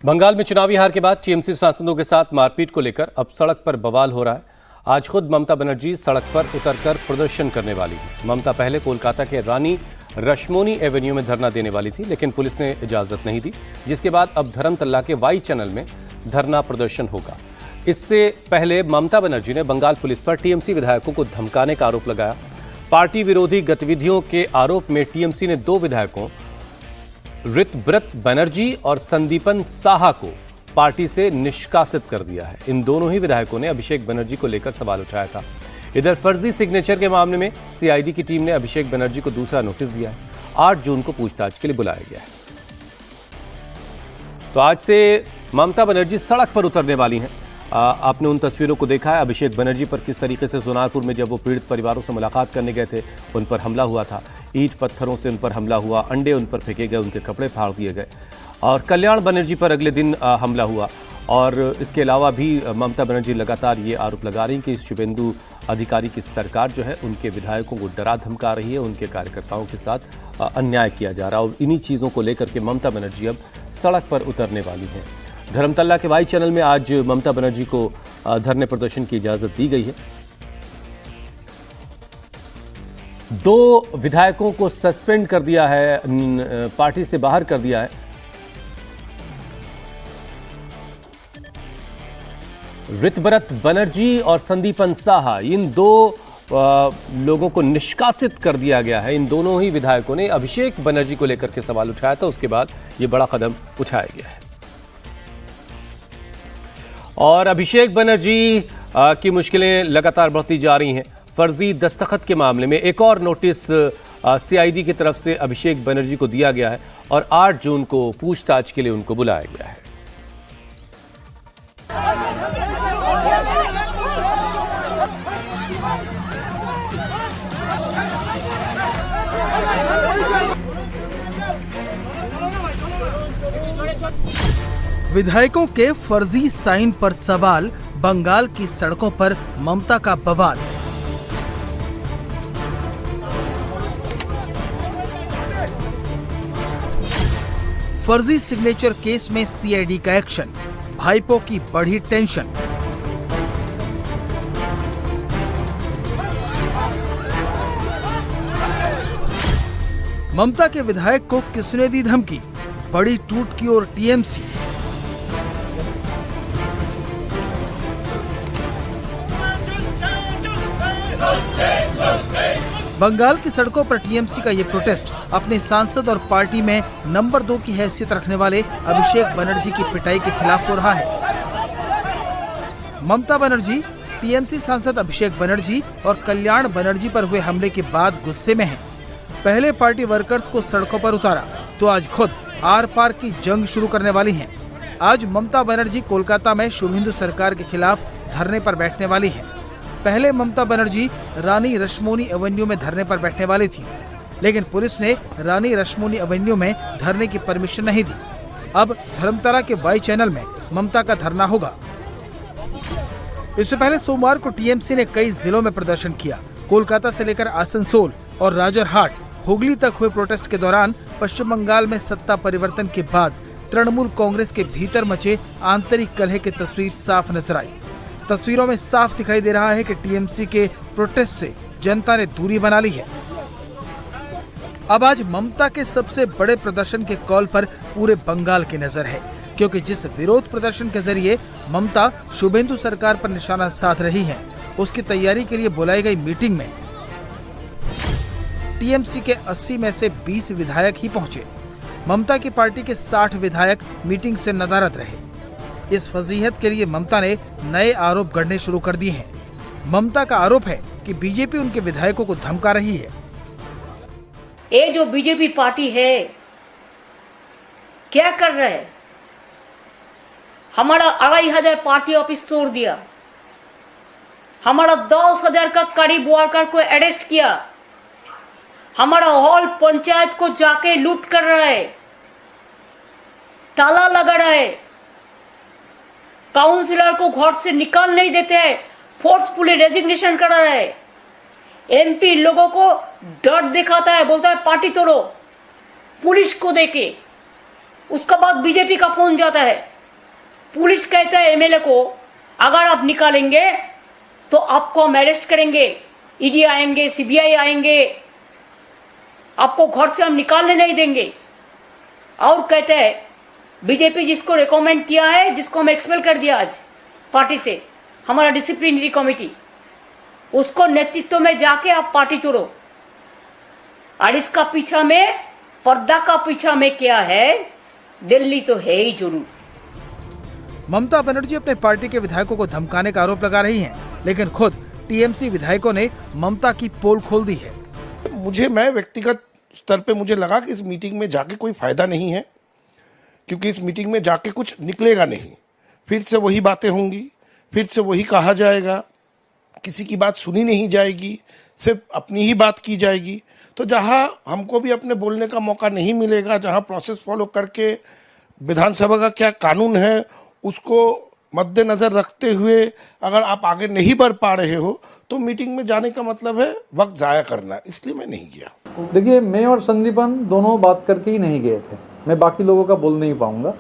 बंगाल में चुनावी हार के बाद टीएमसी सांसदों के साथ मारपीट को लेकर अब सड़क पर बवाल हो रहा है। आज खुद ममता बनर्जी सड़क पर उतरकर प्रदर्शन करने वाली है। ममता पहले कोलकाता के रानी रश्मोनी एवेन्यू में धरना देने वाली थी, लेकिन पुलिस ने इजाजत नहीं दी, जिसके बाद अब धर्मतल्ला के वाई चैनल में धरना प्रदर्शन होगा। इससे पहले ममता बनर्जी ने बंगाल पुलिस पर टीएमसी विधायकों को धमकाने का आरोप लगाया। पार्टी विरोधी गतिविधियों के आरोप में टीएमसी ने 2 विधायकों ऋतव्रत बनर्जी और संदीपन साहा को पार्टी से निष्कासित कर दिया है। इन दोनों ही विधायकों ने अभिषेक बनर्जी को लेकर सवाल उठाया था। इधर फर्जी सिग्नेचर के मामले में सीआईडी की टीम ने अभिषेक बनर्जी को दूसरा नोटिस दिया है। 8 जून को पूछताछ के लिए बुलाया गया है। तो आज से ममता बनर्जी सड़क पर उतरने वाली हैं। आपने उन तस्वीरों को देखा है अभिषेक बनर्जी पर किस तरीके से सोनारपुर में जब वो पीड़ित परिवारों से मुलाकात करने गए थे उन पर हमला हुआ था। ईंट पत्थरों से उन पर हमला हुआ, अंडे उन पर फेंके गए, उनके कपड़े फाड़ दिए गए। और कल्याण बनर्जी पर अगले दिन हमला हुआ। और इसके अलावा भी ममता बनर्जी लगातार ये आरोप लगा रही कि शुभेंदु अधिकारी की सरकार जो है उनके विधायकों को डरा धमका रही है, उनके कार्यकर्ताओं के साथ अन्याय किया जा रहा है। और इन्हीं चीज़ों को लेकर के ममता बनर्जी अब सड़क पर उतरने वाली हैं। धर्मतल्ला के वाई चैनल में आज ममता बनर्जी को धरने प्रदर्शन की इजाजत दी गई है। 2 विधायकों को सस्पेंड कर दिया है, पार्टी से बाहर कर दिया है। ऋतव्रत बनर्जी और संदीपन साहा, इन 2 लोगों को निष्कासित कर दिया गया है। इन दोनों ही विधायकों ने अभिषेक बनर्जी को लेकर के सवाल उठाया था, उसके बाद यह बड़ा कदम उठाया गया है। और अभिषेक बनर्जी की मुश्किलें लगातार बढ़ती जा रही हैं। फर्जी दस्तखत के मामले में एक और नोटिस सीआईडी की तरफ से अभिषेक बनर्जी को दिया गया है और 8 जून को पूछताछ के लिए उनको बुलाया गया है। विधायकों के फर्जी साइन पर सवाल, बंगाल की सड़कों पर ममता का बवाल। फर्जी सिग्नेचर केस में सीआईडी का एक्शन, भाईपों की बढ़ी टेंशन। ममता के विधायक को किसने दी धमकी, बड़ी टूट की ओर टीएमसी। बंगाल की सड़कों पर टीएमसी का ये प्रोटेस्ट अपने सांसद और पार्टी में नंबर 2 की हैसियत रखने वाले अभिषेक बनर्जी की पिटाई के खिलाफ हो रहा है। ममता बनर्जी टीएमसी सांसद अभिषेक बनर्जी और कल्याण बनर्जी पर हुए हमले के बाद गुस्से में हैं। पहले पार्टी वर्कर्स को सड़कों पर उतारा तो आज खुद आर पार की जंग शुरू करने वाली हैं। आज ममता बनर्जी कोलकाता में शुभेंदु सरकार के खिलाफ धरने पर बैठने वाली है। पहले ममता बनर्जी रानी रश्मोनी एवेन्यू में धरने पर बैठने वाली थी, लेकिन पुलिस ने रानी रश्मोनी एवेन्यू में धरने की परमिशन नहीं दी। अब धर्मतल्ला के वाई चैनल में ममता का धरना होगा। इससे पहले सोमवार को टीएमसी ने कई जिलों में प्रदर्शन किया। कोलकाता से लेकर आसनसोल और राजरहाट, हुगली तक हुए प्रोटेस्ट के दौरान पश्चिम बंगाल में सत्ता परिवर्तन के बाद तृणमूल कांग्रेस के भीतर मचे आंतरिक कलह की तस्वीर साफ नजर आई। तस्वीरों में साफ दिखाई दे रहा है कि टीएमसी के प्रोटेस्ट से जनता ने दूरी बना ली है। अब आज ममता के सबसे बड़े प्रदर्शन के कॉल पर पूरे बंगाल की नजर है, क्योंकि जिस विरोध प्रदर्शन के जरिए ममता शुभेंदु सरकार पर निशाना साध रही है, उसकी तैयारी के लिए बुलाई गई मीटिंग में टीएमसी के 80 में से 20 विधायक ही पहुंचे। ममता की पार्टी के 60 विधायक मीटिंग से नदारद रहे। इस फजीहत के लिए ममता ने नए आरोप गढ़ने शुरू कर दिए हैं। ममता का आरोप है कि बीजेपी उनके विधायकों को धमका रही है। ये जो बीजेपी पार्टी है क्या कर रहा है? हमारा 2500 पार्टी ऑफिस तोड़ दिया, हमारा 10,000 का करीब वर्कर को अरेस्ट किया, हमारा हॉल पंचायत को जाके लूट कर रहा है, ताला लगा रहा है, काउंसिलर को घर से निकाल नहीं देते हैं, फोर्सफुली रेजिग्नेशन कर रहा है। एमपी लोगों को डर दिखाता है, बोलता है पार्टी तोड़ो, पुलिस को देके उसका बाद बीजेपी का फोन जाता है, पुलिस कहता है एमएलए को, अगर आप निकालेंगे तो आपको हम अरेस्ट करेंगे, ईडी आएंगे, सीबीआई आएंगे, आपको घर से हम निकालने नहीं देंगे। और कहते हैं बीजेपी जिसको रिकमेंड किया है, जिसको हम एक्सपेल कर दिया आज पार्टी से, हमारा डिसिप्लिनरी कमेटी, उसको नेतृत्व में जाके आप पार्टी तोड़ो। और इसका पीछा में, पर्दा का पीछा में क्या है, दिल्ली तो है ही जरूर। ममता बनर्जी अपने पार्टी के विधायकों को धमकाने का आरोप लगा रही हैं, लेकिन खुद टीएमसी विधायकों ने ममता की पोल खोल दी है। मैं व्यक्तिगत स्तर पे मुझे लगा कि इस मीटिंग में जाके कोई फायदा नहीं है, क्योंकि इस मीटिंग में जाके कुछ निकलेगा नहीं। फिर से वही बातें होंगी, फिर से वही कहा जाएगा, किसी की बात सुनी नहीं जाएगी, सिर्फ अपनी ही बात की जाएगी। तो जहां हमको भी अपने बोलने का मौका नहीं मिलेगा, जहां प्रोसेस फॉलो करके विधानसभा का क्या कानून है उसको मद्देनजर रखते हुए अगर आप आगे नहीं बढ़ पा रहे हो तो मीटिंग में जाने का मतलब है वक्त जाया करना, इसलिए मैं नहीं गया। देखिए, मैं और संदीपन दोनों बात करके ही नहीं गए थे, मैं बाकी लोगों का बोल नहीं पाऊंगा।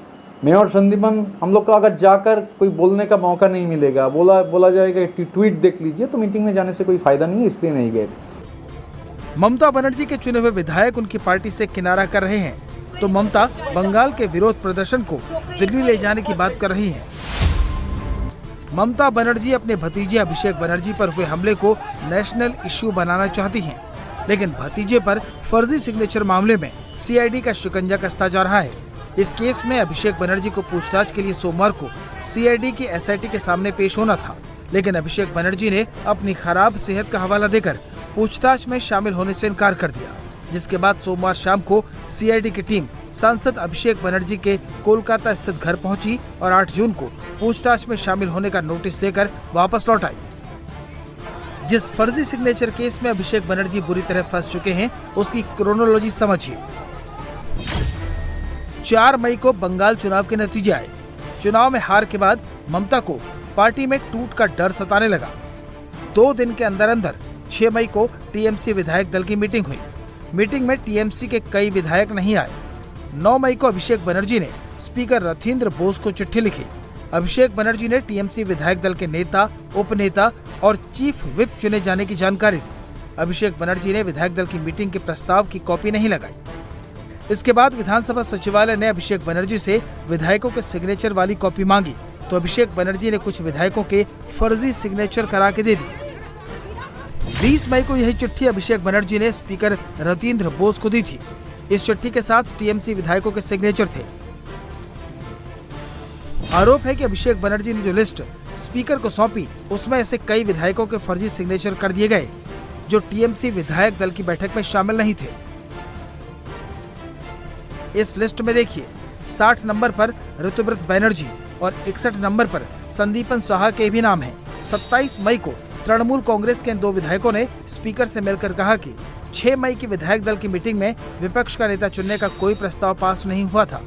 मैं और संदीपन, हम लोग का अगर जाकर कोई बोलने का मौका नहीं मिलेगा, बोला जाएगा ट्वीट देख लीजिए, तो मीटिंग में जाने से कोई फायदा नहीं है, इसलिए नहीं गए थे। ममता बनर्जी के चुने हुए विधायक उनकी पार्टी से किनारा कर रहे हैं, तो ममता बंगाल के विरोध प्रदर्शन को दिल्ली ले जाने की बात कर रही हैं। ममता बनर्जी अपने भतीजे अभिषेक बनर्जी पर हुए हमले को नेशनल इश्यू बनाना चाहती हैं, लेकिन भतीजे पर फर्जी सिग्नेचर मामले में सीआईडी का शिकंजा कसता जा रहा है। इस केस में अभिषेक बनर्जी को पूछताछ के लिए सोमवार को सीआईडी की एसआईटी के सामने पेश होना था, लेकिन अभिषेक बनर्जी ने अपनी खराब सेहत का हवाला देकर पूछताछ में शामिल होने से इनकार कर दिया, जिसके बाद सोमवार शाम को सीआईडी की टीम सांसद अभिषेक बनर्जी के कोलकाता स्थित घर पहुंची और 8 जून को पूछताछ में शामिल होने का नोटिस देकर वापस लौट आई। जिस फर्जी सिग्नेचर केस में अभिषेक बनर्जी बुरी तरह फंस चुके हैं, उसकी क्रोनोलॉजी समझिए। 4 मई को बंगाल चुनाव के नतीजे आए। चुनाव में हार के बाद ममता को पार्टी में टूट का डर सताने लगा। 2 दिन के अंदर अंदर 6 मई को टीएमसी विधायक दल की मीटिंग हुई। मीटिंग में टीएमसी के कई विधायक नहीं आए। 9 मई को अभिषेक बनर्जी ने स्पीकर रथींद्र बोस को चिट्ठी लिखी। अभिषेक बनर्जी ने टीएमसी विधायक दल के नेता, उपनेता और चीफ व्हिप चुने जाने की जानकारी दी। अभिषेक बनर्जी ने विधायक दल की मीटिंग के प्रस्ताव की कॉपी नहीं लगाई। इसके बाद विधानसभा सचिवालय ने अभिषेक बनर्जी से विधायकों के सिग्नेचर वाली कॉपी मांगी, तो अभिषेक बनर्जी ने कुछ विधायकों के फर्जी सिग्नेचर करा के दे दी। 20 मई को यही चिट्ठी अभिषेक बनर्जी ने स्पीकर रथींद्र बोस को दी थी। इस चिट्ठी के साथ टीएमसी विधायकों के सिग्नेचर थे। आरोप है कि अभिषेक बनर्जी ने जो लिस्ट स्पीकर को सौंपी, उसमें ऐसे कई विधायकों के फर्जी सिग्नेचर कर दिए गए जो टीएमसी विधायक दल की बैठक में शामिल नहीं थे। इस लिस्ट में देखिए, 60 नंबर पर ऋतुव्रत बनर्जी और 61 नंबर पर संदीपन साहा के भी नाम हैं। 27 मई को तृणमूल कांग्रेस के 2 विधायकों ने स्पीकर से मिलकर कहा कि 6 मई की विधायक दल की मीटिंग में विपक्ष का नेता चुनने का कोई प्रस्ताव पास नहीं हुआ था।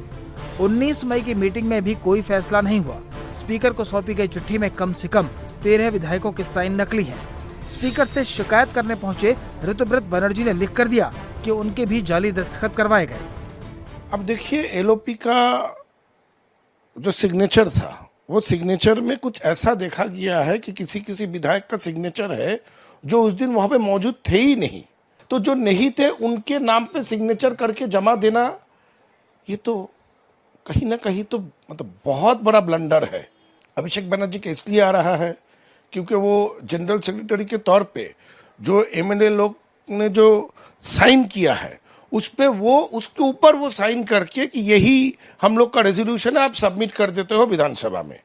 19 मई की मीटिंग में भी कोई फैसला नहीं हुआ। स्पीकर को सौंपी गई चिट्ठी में कम से कम 13 विधायकों के साइन नकली हैं। स्पीकर से शिकायत करने पहुंचे ऋतुव्रत बनर्जी ने लिख कर दिया कि उनके भी जाली दस्तखत करवाए गए। अब देखिए, एलओपी का जो सिग्नेचर था, वो सिग्नेचर में कुछ ऐसा देखा गया है कि किसी विधायक का सिग्नेचर है जो उस दिन वहां पे मौजूद थे ही नहीं। तो जो नहीं थे उनके नाम पे सिग्नेचर करके जमा देना, ये तो कहीं ना कहीं तो मतलब बहुत बड़ा ब्लंडर है। अभिषेक बनर्जी का इसलिए आ रहा है क्योंकि वो जनरल सेक्रेटरी के तौर पे जो एमएलए लोग ने जो साइन किया है उस पे वो उसके ऊपर वो साइन करके कि यही हम लोग का रेजोल्यूशन है, आप सबमिट कर देते हो विधानसभा में।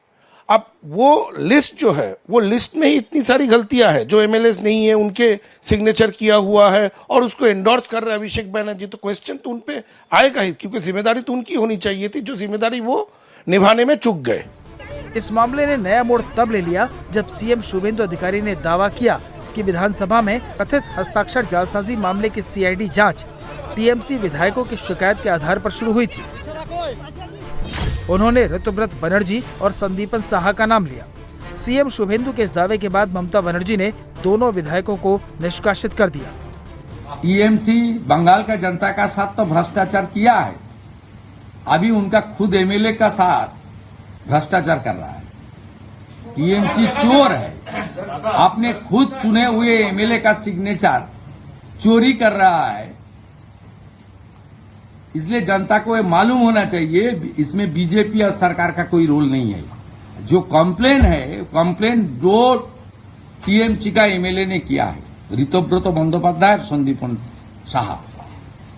अब वो लिस्ट जो है, वो लिस्ट में ही इतनी सारी गलतियां हैं, जो एमएलएस नहीं है उनके सिग्नेचर किया हुआ है और उसको एंडोर्स कर रहे हैं अभिषेक बनर्जी। तो क्वेश्चन तो उन पे आएगा ही, क्योंकि जिम्मेदारी तो उनकी होनी चाहिए थी, जो जिम्मेदारी वो निभाने में चूक गए। इस मामले ने नया मोड़ तब ले लिया जब सीएम शुभेंदु अधिकारी ने दावा किया कि विधानसभा में कथित हस्ताक्षर जालसाजी मामले की सीआईडी जांच टीएमसी विधायकों की शिकायत के आधार पर शुरू हुई थी। उन्होंने ऋतुव्रत बनर्जी और संदीपन साहा का नाम लिया। सीएम शुभेंदु के इस दावे के बाद ममता बनर्जी ने दोनों विधायकों को निष्कासित कर दिया। टीएमसी बंगाल का जनता का साथ तो भ्रष्टाचार किया है, अभी उनका खुद एमएलए का साथ भ्रष्टाचार कर रहा है, टीएमसी चोर है, आपने खुद चुने हुए एमएलए का सिग्नेचर चोरी कर रहा है। इसलिए जनता को ये मालूम होना चाहिए इसमें बीजेपी और सरकार का कोई रोल नहीं है। जो कंप्लेन है, कंप्लेन दो टीएमसी का एमएलए ने किया है, ऋतुव्रत बंदोपाध्याय और संदीपन साहा।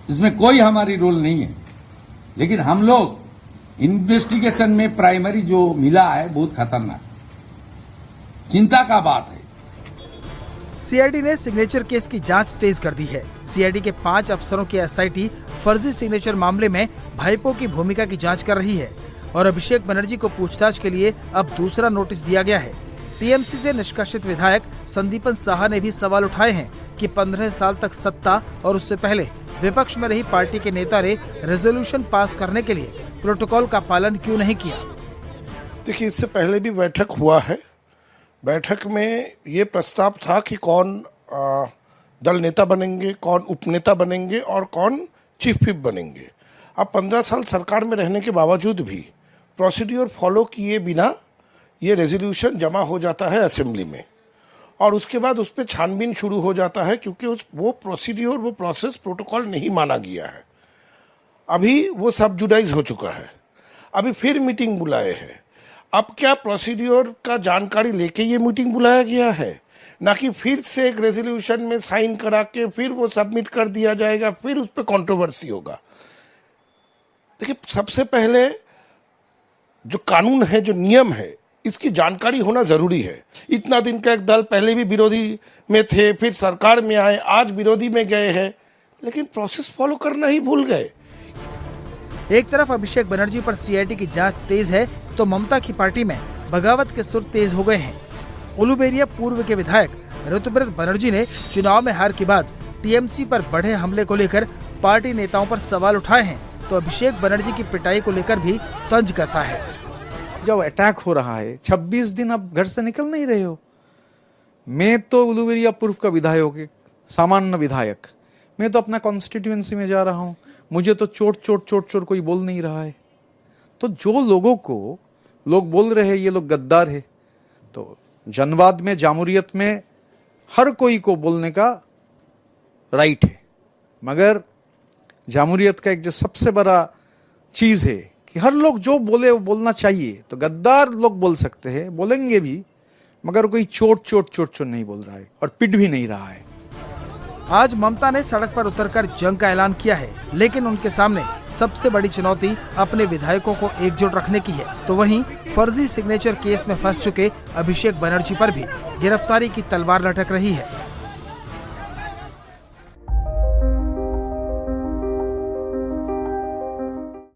इसमें कोई हमारी रोल नहीं है, लेकिन हम लोग इन्वेस्टिगेशन में प्राइमरी जो मिला है बहुत खतरनाक, चिंता का बात है। सीआईडी ने सिग्नेचर केस की जांच तेज कर दी है। सीआईडी के 5 अफसरों की एसआईटी फर्जी सिग्नेचर मामले में भाईपो की भूमिका की जांच कर रही है और अभिषेक बनर्जी को पूछताछ के लिए अब दूसरा नोटिस दिया गया है। टीएमसी से निष्कासित विधायक संदीपन साहा ने भी सवाल उठाए हैं कि 15 साल तक सत्ता और उससे पहले विपक्ष में रही पार्टी के नेता ने रेजोल्यूशन पास करने के लिए प्रोटोकॉल का पालन क्यों नहीं किया। देखिए, इससे पहले भी बैठक हुआ है। बैठक में ये प्रस्ताव था कि कौन दल नेता बनेंगे, कौन उपनेता बनेंगे और कौन चीफ व्हिप बनेंगे। अब 15 साल सरकार में रहने के बावजूद भी प्रोसीड्यूर फॉलो किए बिना ये रेजोल्यूशन जमा हो जाता है असेंबली में और उसके बाद उस पर छानबीन शुरू हो जाता है, क्योंकि वो प्रोसीड्यूर, वो प्रोसेस, प्रोटोकॉल नहीं माना गया है। अभी वो सब जुडाइज हो चुका है, अभी फिर मीटिंग बुलाए हैं। अब क्या प्रोसीड्यूर का जानकारी लेके ये मीटिंग बुलाया गया है, ना कि फिर से एक रेजोल्यूशन में साइन करा के फिर वो सबमिट कर दिया जाएगा, फिर उस पर कंट्रोवर्सी होगा। देखिए, सबसे पहले जो कानून है, जो नियम है, इसकी जानकारी होना जरूरी है। इतना दिन का एक दल पहले भी विरोधी में थे, फिर सरकार में आए, आज विरोधी में गए हैं, लेकिन प्रोसेस फॉलो करना ही भूल गए। एक तरफ अभिषेक बनर्जी पर सीआईडी की जांच तेज है तो ममता की पार्टी में बगावत के सुर तेज हो गए हैं। उलूबेरिया पूर्व के विधायक ऋतुव्रत बनर्जी ने चुनाव में हार के बाद टीएमसी पर बढ़े हमले को लेकर पार्टी नेताओं पर सवाल उठाए हैं, तो अभिषेक बनर्जी की पिटाई को लेकर भी तंज कसा है। जब अटैक हो रहा है, 26 दिन अब घर से निकल नहीं रहे हो। मैं तो उलूबेरिया पूर्व का विधायक, सामान्य विधायक, मैं तो अपना कॉन्स्टिट्यूएंसी में जा रहा हूँ, मुझे तो चोट कोई बोल नहीं रहा है। तो जो लोगों को लोग बोल रहे हैं ये लोग गद्दार है, तो जनवाद में, जामूरियत में हर कोई को बोलने का राइट है, मगर जामूरियत का एक जो सबसे बड़ा चीज है कि हर लोग जो बोले वो बोलना चाहिए। तो गद्दार लोग बोल सकते हैं, बोलेंगे भी, मगर कोई चोट नहीं बोल रहा है और पिट भी नहीं रहा है। आज ममता ने सड़क पर उतरकर जंग का ऐलान किया है, लेकिन उनके सामने सबसे बड़ी चुनौती अपने विधायकों को एकजुट रखने की है। तो वहीं फर्जी सिग्नेचर केस में फंस चुके अभिषेक बनर्जी पर भी गिरफ्तारी की तलवार लटक रही है।